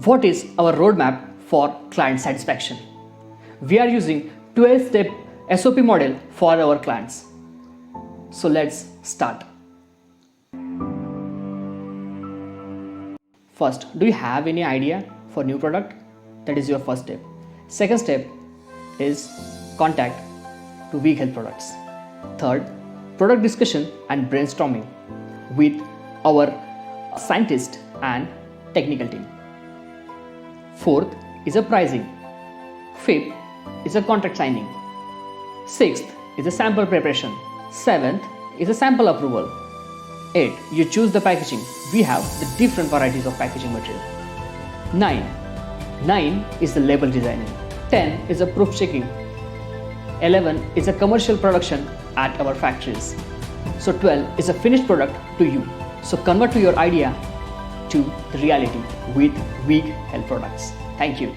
What is our roadmap for client satisfaction? We are using 12-step SOP model for our clients. So let's start. First, do you have any idea for new product? That is your first step. Second step is contact to WIG Health Products. Third, product discussion and brainstorming with our scientist and technical team. Fourth is a pricing. Fifth is a contract signing. Sixth is a sample preparation. Seventh is a sample approval. 8. You choose the packaging. We have the different varieties of packaging material. 9 is the label designing. 10 is a proof checking. 11 is a commercial production at our factories. So 12 is a finished product to you. So convert to your idea to the reality with WIG Health Products. Thank you.